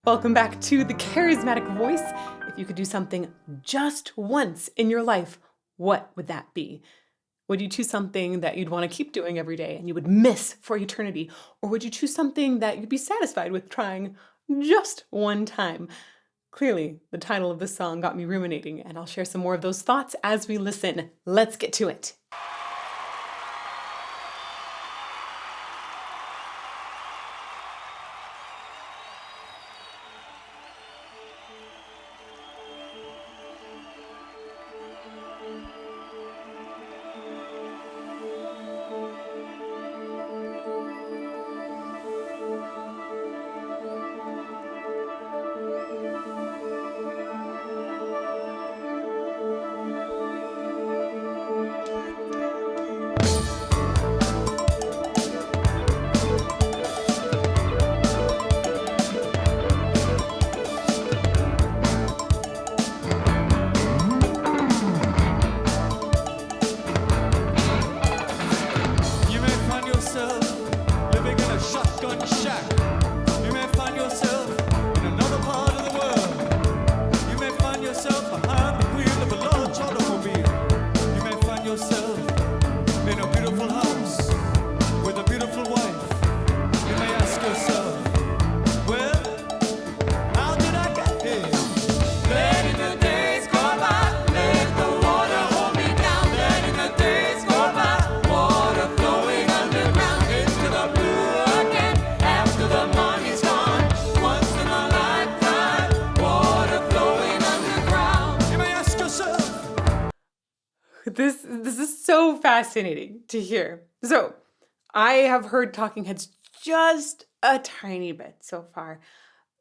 Welcome back to the Charismatic Voice. If you could do something just once in your life, what would that be? Would you choose something that you'd want to keep doing every day and you would miss for eternity? Or would you choose something that you'd be satisfied with trying just one time? Clearly, the title of this song got me ruminating, and I'll share some more of those thoughts as we listen. Let's get to it. This is so fascinating to hear. So, I have heard Talking Heads just a tiny bit so far.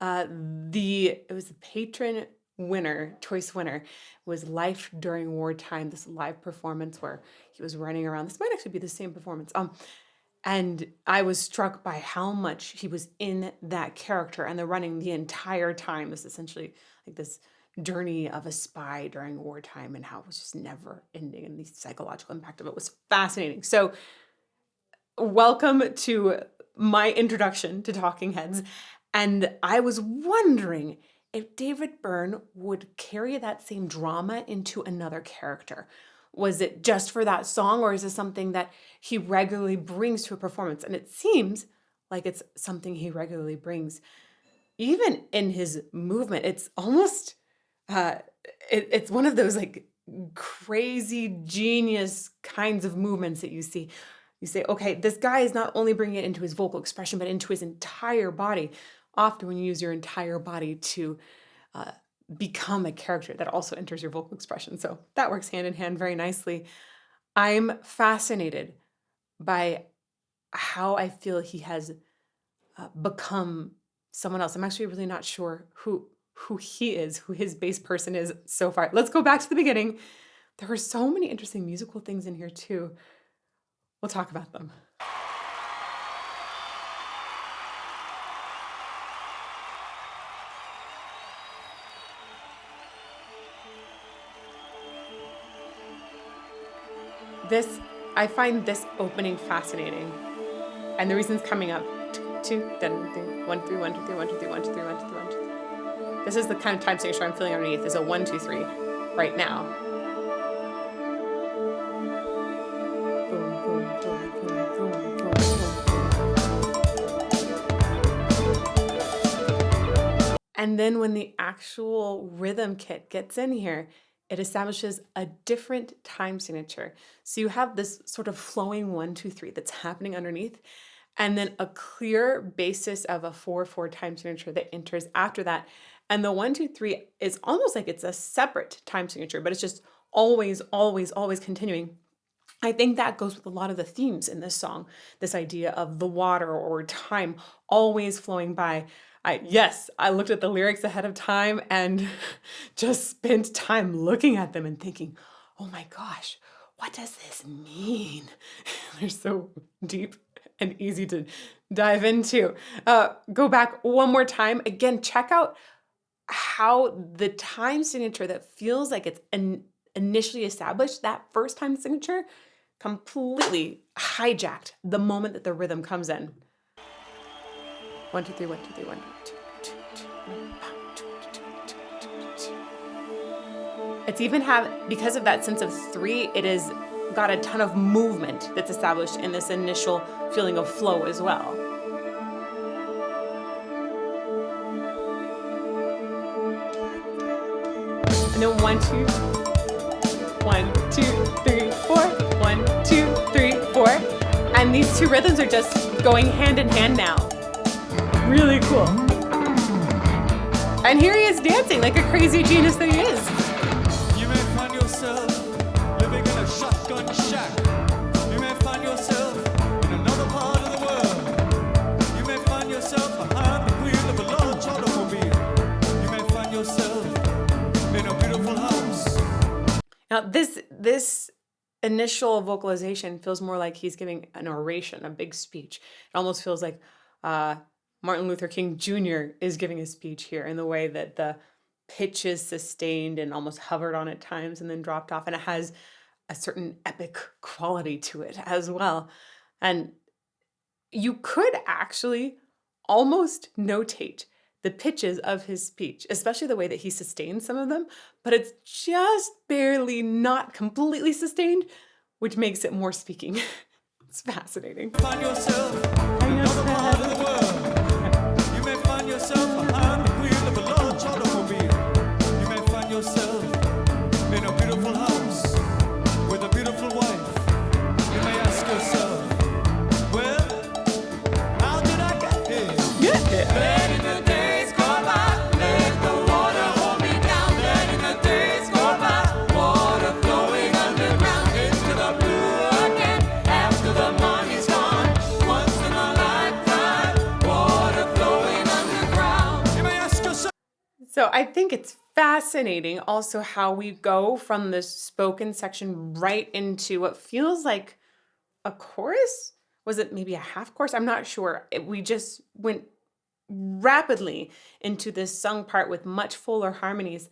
It was the patron winner, choice winner, was Life During Wartime, this live performance where he was running around. This might actually be the same performance. And I was struck by how much he was in that character and the running the entire time. This essentially like this journey of a spy during wartime and how it was just never ending, and the psychological impact of it was fascinating. So welcome to my introduction to Talking Heads. And I was wondering if David Byrne would carry that same drama into another character. Was it just for that song, or is it something that he regularly brings to a performance? And it seems like it's something he regularly brings. Even in his movement, it's almost it's one of those like crazy genius kinds of movements that you see. You say, okay, this guy is not only bringing it into his vocal expression, but into his entire body. Often when you use your entire body to become a character, that also enters your vocal expression. So that works hand in hand very nicely. I'm fascinated by how I feel he has become someone else. I'm actually really not sure who he is, who his bass person is so far. Let's go back to the beginning. There were so many interesting musical things in here too. We'll talk about them. I find this opening fascinating. And the reason's coming up. 2, then 1, 3, 1, 2, 3, 1, 2, 3, 1, 2, 3, 1, 2, 3, 1, 2, 3. This is the kind of time signature I'm feeling underneath. Is a 1, 2, 3 right now. Boom, boom, boom, boom, boom, boom, boom. And then when the actual rhythm kit gets in here, it establishes a different time signature. So you have this sort of flowing 1, 2, 3 that's happening underneath, and then a clear basis of a 4/4 time signature that enters after that. And the 1, 2, 3 is almost like it's a separate time signature, but it's just always, always, always continuing. I think that goes with a lot of the themes in this song, this idea of the water or time always flowing by. I looked at the lyrics ahead of time and just spent time looking at them and thinking, oh my gosh, what does this mean? They're so deep and easy to dive into. Go back one more time. Again, check out how the time signature that feels like it's initially established, that first time signature, completely hijacked the moment that the rhythm comes in. 1, 2, 3, 1, 2, 3, 1, 2, 2, 2, It's even because of that sense of three, it has got a ton of movement that's established in this initial feeling of flow as well. And then 1, 2, 1, 2, 3, 4, 1, 2, 3, 4. And these two rhythms are just going hand in hand now. Really cool. And here he is dancing like a crazy genius that he is. You may find yourself living in a shotgun shack. You may find yourself in another part of the world. You may find yourself behind the wheel of a large automobile. You may find yourself in a beautiful house. Now, this initial vocalization feels more like he's giving an oration, a big speech. It almost feels like Martin Luther King Jr. is giving a speech here in the way that the pitch is sustained and almost hovered on at times and then dropped off. And it has a certain epic quality to it as well. And you could actually almost notate the pitches of his speech, especially the way that he sustains some of them, but it's just barely not completely sustained, which makes it more speaking. It's fascinating. Find yourself in another part of the world. You may find yourself behind the wheel of a large automobile. You may find yourself in a beautiful house with a beautiful wife. You may ask yourself, well, how did I get here? Yeah. Let in the days go by, let the water hold me down. Let in the days go by, water flowing underground into the blue again. After the money's gone, once in a lifetime, water flowing underground. You may ask yourself. So I think it's fascinating also how we go from the spoken section right into what feels like a chorus. Was it maybe a half chorus? I'm not sure. We just went rapidly into this sung part with much fuller harmonies.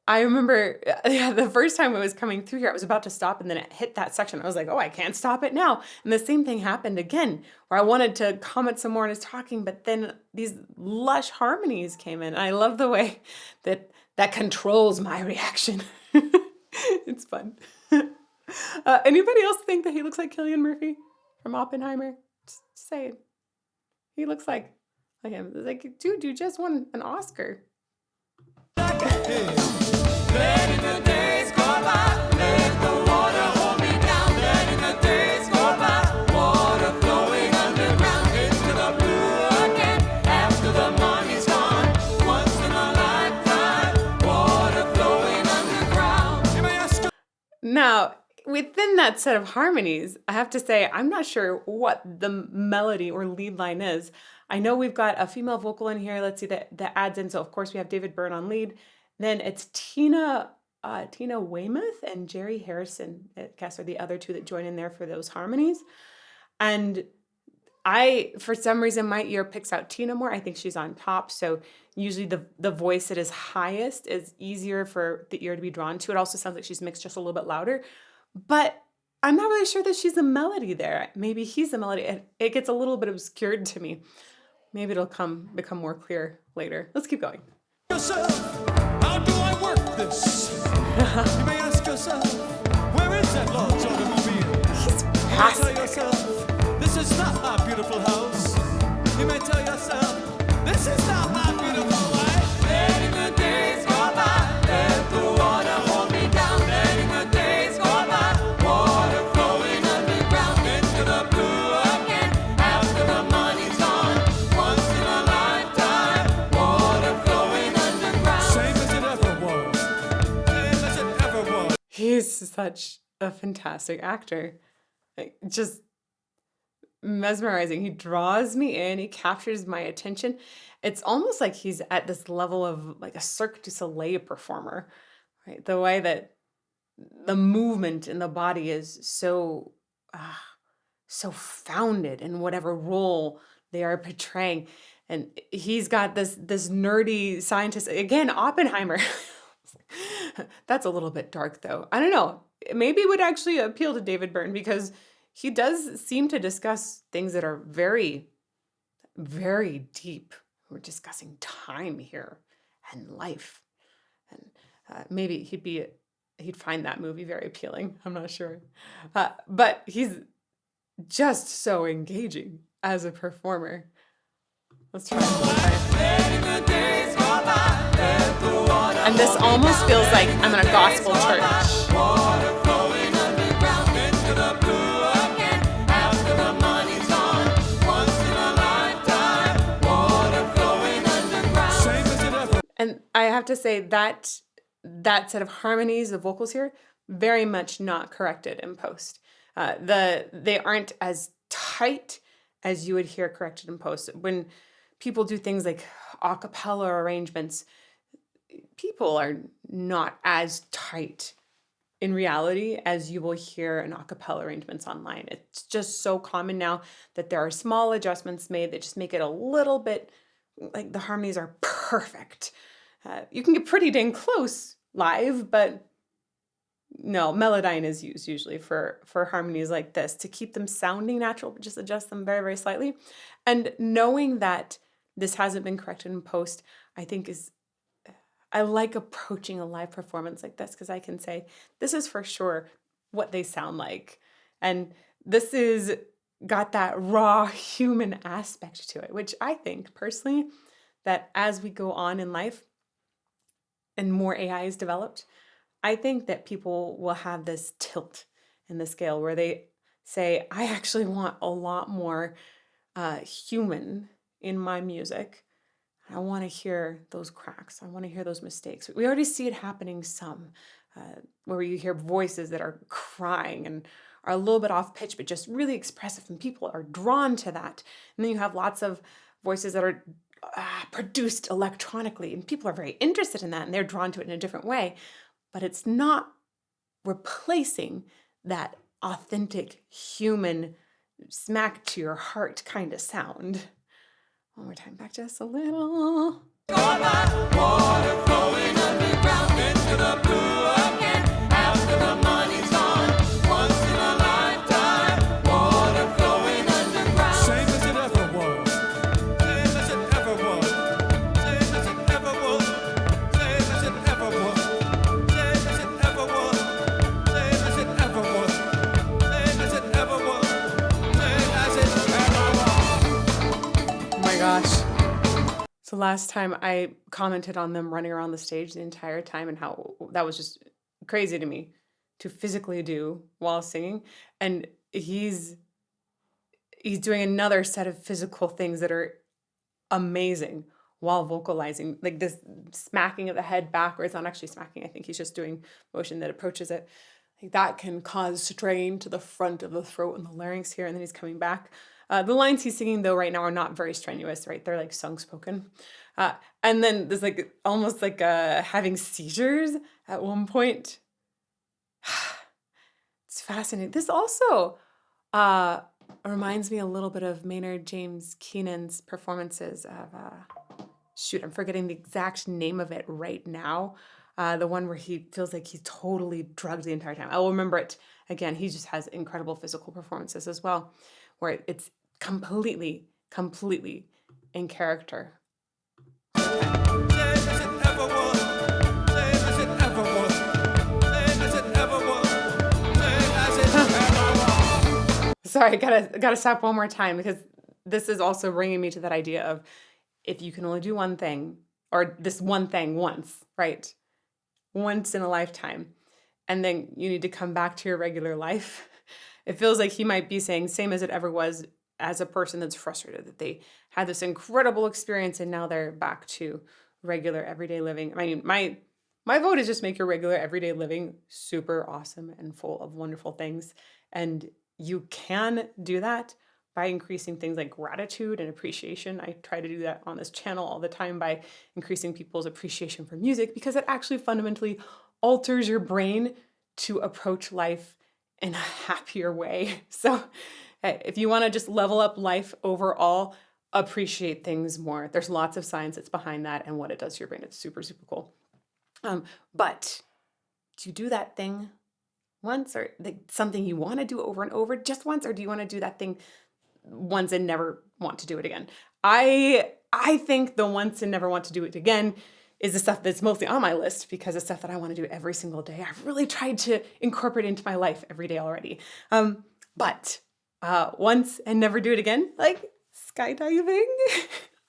I remember the first time it was coming through here, I was about to stop and then it hit that section. I was like, oh, I can't stop it now. And the same thing happened again, where I wanted to comment some more on his talking, but then these lush harmonies came in. And I love the way that controls my reaction. It's fun. Anybody else think that he looks like Cillian Murphy from Oppenheimer? Just say it. He looks like him. It's like, dude, you just won an Oscar. Let in the days go by, let the water hold me down. Let in the days go by, water flowing underground into the blue again. After the money's gone, once in a lifetime, water flowing underground. You may ask. Now, within that set of harmonies, I have to say, I'm not sure what the melody or lead line is. I know we've got a female vocal in here. Let's see that adds in. So, of course, we have David Byrne on lead. Then it's Tina Weymouth and Jerry Harrison, I guess, are the other two that join in there for those harmonies. And for some reason, my ear picks out Tina more. I think she's on top. So usually the voice that is highest is easier for the ear to be drawn to. It also sounds like she's mixed just a little bit louder. But I'm not really sure that she's the melody there. Maybe he's the melody. It gets a little bit obscured to me. Maybe it'll become more clear later. Let's keep going. Yourself, how do I work this? You may ask yourself, where is that large automobile? He's You may fast. tell yourself, this is not my beautiful house. You may tell yourself, this is not my beautiful wife. Let in the days go by, let the water hold me down. Let in the days go by, water flowing underground into the blue again. After the money's gone, once in a lifetime, water flowing underground. Same as it ever was. Same as it ever was. He's such a fantastic actor. Just mesmerizing. He draws me in. He captures my attention. It's almost like he's at this level of like a Cirque du Soleil performer, right? The way that the movement in the body is so founded in whatever role they are portraying. And he's got this nerdy scientist, again, Oppenheimer. That's a little bit dark though. I don't know. Maybe it would actually appeal to David Byrne because he does seem to discuss things that are very, very deep, We're discussing time here and life. And maybe he'd find that movie very appealing. I'm not sure. But he's just so engaging as a performer. Let's try it one time. And this almost feels like I'm in a gospel church. And I have to say that set of harmonies, the vocals here, very much not corrected in post. They aren't as tight as you would hear corrected in post. When people do things like a cappella arrangements, people are not as tight in reality as you will hear in a cappella arrangements online. It's just so common now that there are small adjustments made that just make it a little bit like the harmonies are perfect. You can get pretty dang close live, but no, Melodyne is used usually for harmonies like this to keep them sounding natural, but just adjust them very, very slightly. And knowing that this hasn't been corrected in post, I think I like approaching a live performance like this because I can say, this is for sure what they sound like. And this is got that raw human aspect to it, which I think personally that as we go on in life and more AI is developed, I think that people will have this tilt in the scale where they say, I actually want a lot more human in my music. I want to hear those cracks. I want to hear those mistakes. We already see it happening some, where you hear voices that are crying and are a little bit off pitch, but just really expressive, and people are drawn to that. And then you have lots of voices that are produced electronically, and people are very interested in that, and they're drawn to it in a different way. But it's not replacing that authentic human smack to your heart kind of sound. One more time, back just a little. Water flowing underground into the blue again after the money's gone. Once in a lifetime, water flowing underground. Same as it ever was. Same as it ever was. Same as it ever was. Same as it ever was. Same as it ever was. Same as it ever was. Same as it ever was. Same as it ever was. Oh my gosh. So last time I commented on them running around the stage the entire time and how that was just crazy to me to physically do while singing. And he's doing another set of physical things that are amazing while vocalizing, like this smacking of the head backwards. Not actually smacking, I think he's just doing motion that approaches it. Like that can cause strain to the front of the throat and the larynx here, and then he's coming back. The lines he's singing though right now are not very strenuous, right? They're like sung spoken. And then there's like almost like having seizures at one point. It's fascinating. This also reminds me a little bit of Maynard James Keenan's performances of, I'm forgetting the exact name of it right now. The one where he feels like he's totally drugged the entire time. I will remember it again. He just has incredible physical performances as well, where it's completely in character. Sorry, gotta stop one more time because this is also bringing me to that idea of if you can only do one thing or this one thing once, right? Once in a lifetime, and then you need to come back to your regular life. It feels like he might be saying same as it ever was as a person that's frustrated that they had this incredible experience and now they're back to regular everyday living. I mean, my vote is just make your regular everyday living super awesome and full of wonderful things. And you can do that by increasing things like gratitude and appreciation. I try to do that on this channel all the time by increasing people's appreciation for music because it actually fundamentally alters your brain to approach life in a happier way. So if you want to just level up life overall, appreciate things more. There's lots of science that's behind that and what it does to your brain. It's super, super cool. But do you do that thing once or something you want to do over and over just once, or do you want to do that thing once and never want to do it again? I I think the once and never want to do it again is the stuff that's mostly on my list because it's stuff that I want to do every single day. I've really tried to incorporate into my life every day already. But once and never do it again, like skydiving,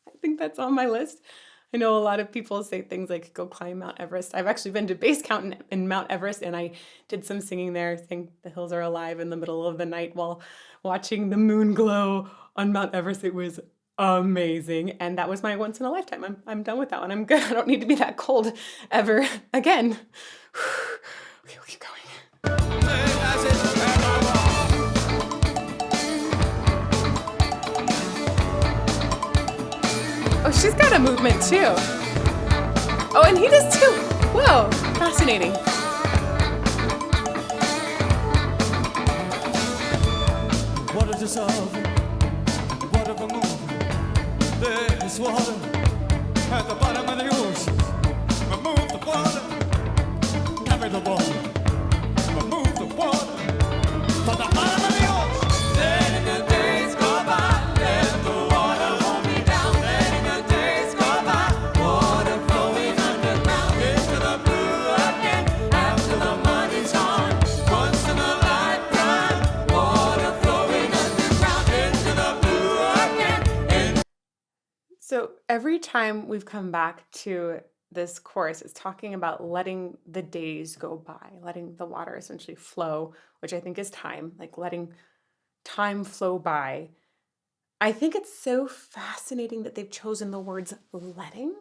I think that's on my list. I know a lot of people say things like go climb Mount Everest. I've actually been to base camp in Mount Everest, and I did some singing there, sang The Hills Are Alive in the middle of the night while watching the moon glow on Mount Everest. It was amazing, and that was my once in a lifetime. I'm done with that one. I'm good. I don't need to be that cold ever again. Okay, we'll keep going. Oh, she's got a movement too. Oh, and he does too. Whoa, fascinating. Water dissolve, water for move. There is water at the bottom of the ocean. Remove the water, carry the water. Remove the water from the bottom of the ocean. Letting the days go by, let the water hold me down. Letting the days go by, water flowing underground into the blue again. After the money's gone, once in a lifetime, water flowing underground into the blue again. So every time we've come back to this course, it's talking about letting the days go by, letting the water essentially flow, which I think is time, like letting time flow by. I think it's so fascinating that they've chosen the words letting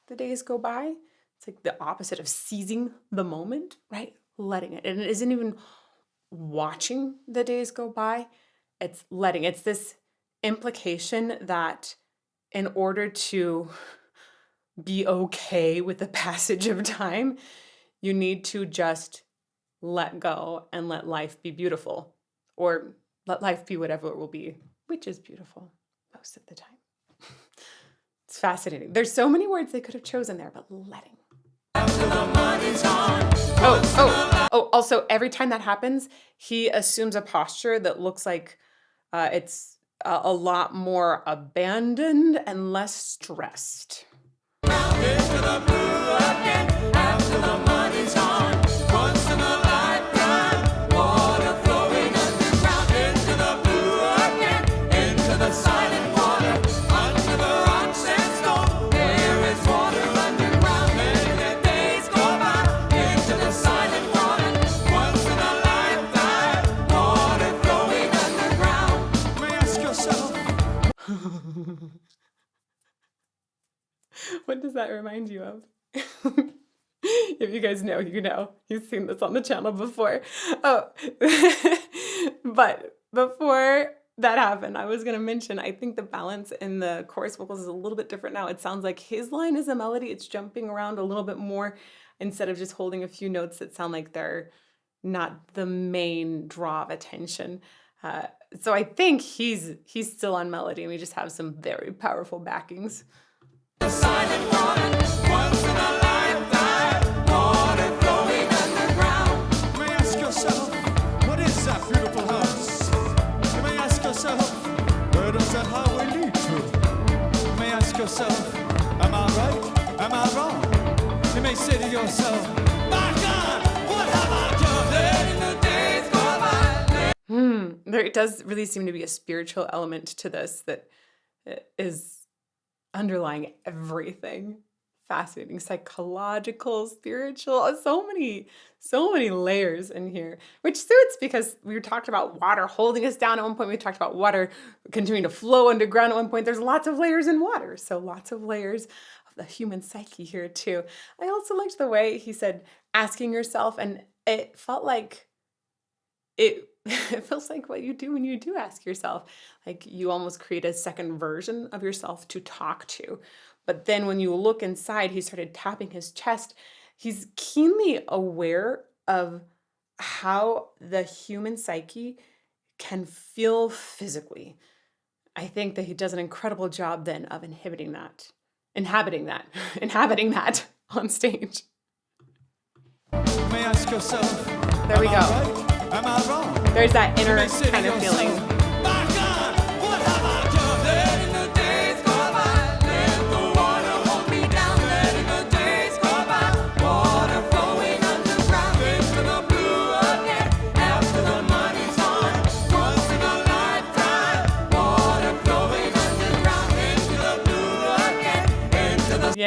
the days go by. It's like the opposite of seizing the moment, right? Letting it. And it isn't even watching the days go by, it's letting. It's this implication that in order to be okay with the passage of time, you need to just let go and let life be beautiful, or let life be whatever it will be, which is beautiful most of the time. It's fascinating. There's so many words they could have chosen there, but letting. Also, every time that happens, he assumes a posture that looks like it's a lot more abandoned and less stressed. Into the blue again, after the money's gone. Once in a lifetime, water flowing underground. Into the blue again, into the silent water. Under the rocks and stone, there is water underground. Letting the days go by, into the silent water. Once in a lifetime, water flowing underground. May I ask yourself? What does that remind you of? If you guys know, you know. You've seen this on the channel before. Oh, but before that happened, I was going to mention, I think the balance in the chorus vocals is a little bit different now. It sounds like his line is a melody. It's jumping around a little bit more instead of just holding a few notes that sound like they're not the main draw of attention. So I think he's still on melody, and we just have some very powerful backings. The silent water, once in a lifetime, water flowing underground. May I ask yourself, what is that beautiful house? You may ask yourself, where does that highway lead to? You may ask yourself, am I right? Am I wrong? You may say to yourself, my God, what have I done? Letting the days go by. There does really seem to be a spiritual element to this that is underlying everything. Fascinating, psychological, spiritual, so many layers in here, which suits because we talked about water holding us down at one point. We talked about water continuing to flow underground at one point. There's lots of layers in water, so lots of layers of the human psyche here too. I also liked the way he said asking yourself, and it felt like it feels like what you do when you do ask yourself. Like you almost create a second version of yourself to talk to. But then when you look inside, he started tapping his chest. He's keenly aware of how the human psyche can feel physically. I think that he does an incredible job then of inhabiting that on stage. May I ask yourself, There we go. right? Am I wrong? There's that inner kind of feeling. My God, what have I done? Letting the days go by,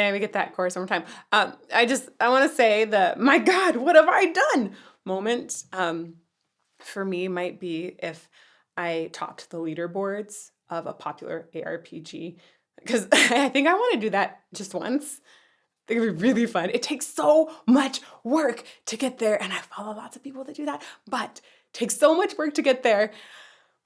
May we get that chorus one more time? I want to say the my God, what have I done moment for me might be if I topped the leaderboards of a popular ARPG because I think I want to do that just once. I think it'd be really fun. It takes so much work to get there, and I follow lots of people that do that, but it takes so much work to get there.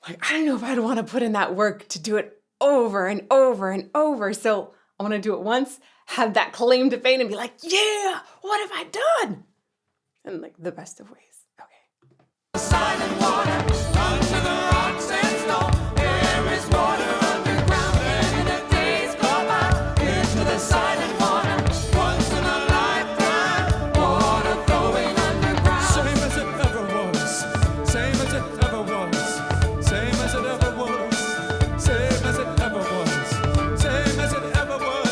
Like, I don't know if I'd want to put in that work to do it over and over and over. So I want to do it once, have that claim to fame, and be like, yeah, what have I done? In like the best of ways. Okay. Silent water under the rocks and stone. There is water underground, and the days go by into the silent water. Once in a lifetime, water flowing underground. Same as it ever was. Same as it ever was. Same as it ever was. Same as it ever was. Same as it ever was.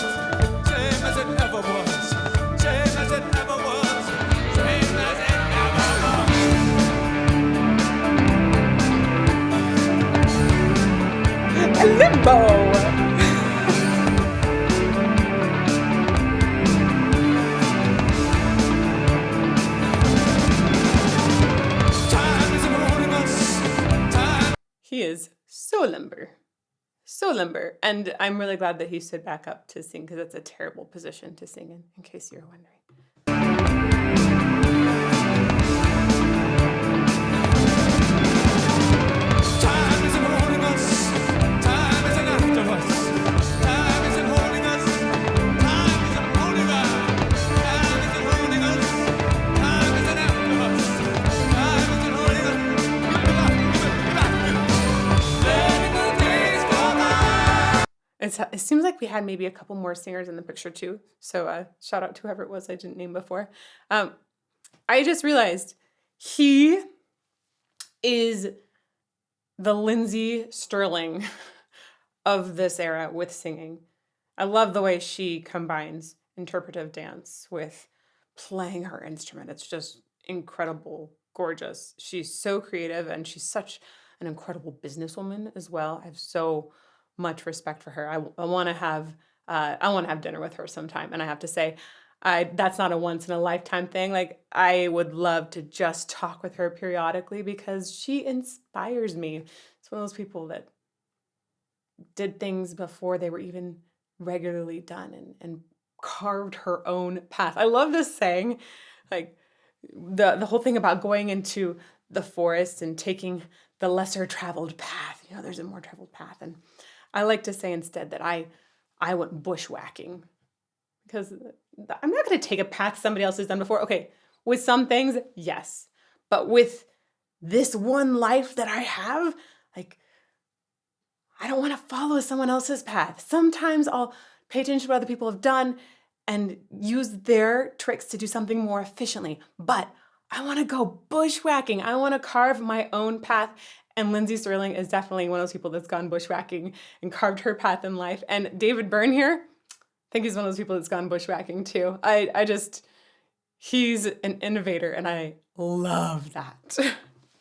Same as it ever was. Same as it ever was. Same as it Limbo. He is so limber. So limber. And I'm really glad that he stood back up to sing because it's a terrible position to sing in case you're wondering. Time isn't holding us. Time isn't after us. Time isn't holding us. Time isn't holding us. Time isn't holding us. Time isn't after us. Time isn't holding us. Letting the days go by. It seems like we had maybe a couple more singers in the picture too. So shout out to whoever it was I didn't name before. I just realized he is the Lindsay Sterling of this era with singing. I love the way she combines interpretive dance with playing her instrument. It's just incredible, gorgeous. She's so creative and she's such an incredible businesswoman as well. I have so much respect for her. I want to have dinner with her sometime, and I have to say, that's not a once in a lifetime thing. Like, I would love to just talk with her periodically because she inspires me. It's one of those people that did things before they were even regularly done and carved her own path. I love this saying, like the whole thing about going into the forest and taking the lesser traveled path. You know, there's a more traveled path. And I like to say instead that I went bushwhacking because I'm not going to take a path somebody else has done before. Okay, with some things, yes. But with this one life that I have, like, I don't want to follow someone else's path. Sometimes I'll pay attention to what other people have done and use their tricks to do something more efficiently. But I want to go bushwhacking. I want to carve my own path. And Lindsay Sterling is definitely one of those people that's gone bushwhacking and carved her path in life. And David Byrne here, I think he's one of those people that's gone bushwhacking too. He's an innovator and I love that.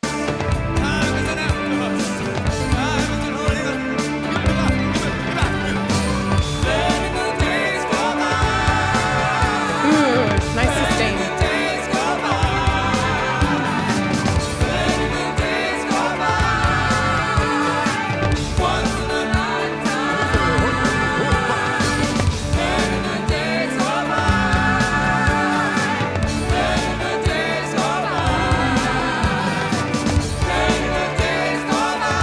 Time isn't after us. Time isn't holding us. Letting the days go by. Ooh, nice sustain. Days go by. Letting the days go by. Once in a lifetime. Letting the days go by. Letting the days go by. Letting the days go by.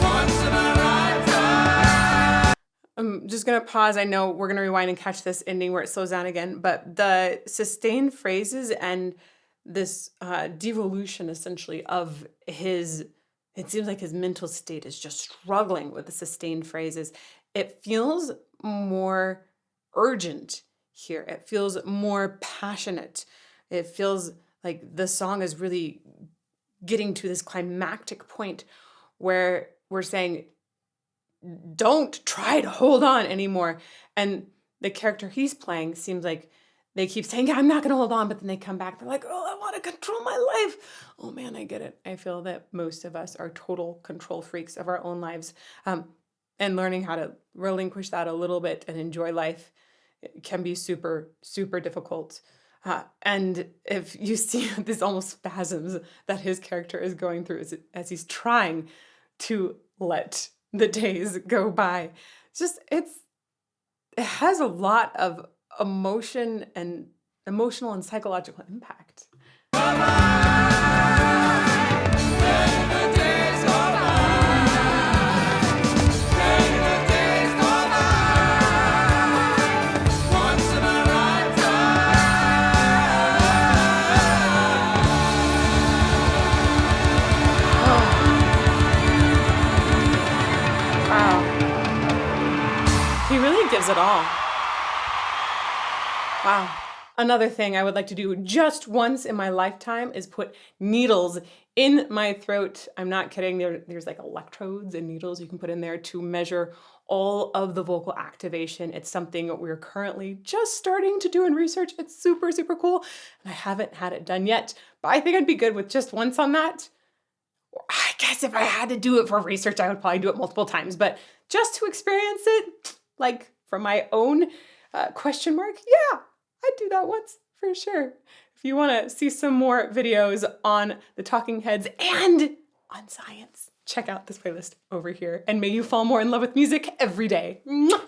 Once in a lifetime. I'm just going to pause. I know we're going to rewind and catch this ending where it slows down again, but the sustained phrases and this devolution essentially of his, it seems like his mental state is just struggling with the sustained phrases. It feels more urgent here. It feels more passionate. It feels like the song is really getting to this climactic point where we're saying, don't try to hold on anymore. And the character he's playing seems like they keep saying, yeah, I'm not going to hold on. But then they come back. They're like, oh, I want to control my life. Oh, man, I get it. I feel that most of us are total control freaks of our own lives. and learning how to relinquish that a little bit and enjoy life can be super, super difficult. And if you see these almost spasms that his character is going through as he's trying to let the days go by, it has a lot of emotional and psychological impact. He really gives it all. Wow. Another thing I would like to do just once in my lifetime is put needles in my throat. I'm not kidding. There's like electrodes and needles you can put in there to measure all of the vocal activation. It's something we're currently just starting to do in research. It's super, super cool. And I haven't had it done yet, but I think I'd be good with just once on that. I guess if I had to do it for research, I would probably do it multiple times, but just to experience it, like from my own question mark, yeah, I'd do that once for sure. If you want to see some more videos on the talking heads and on science, check out this playlist over here, and may you fall more in love with music every day. Mwah!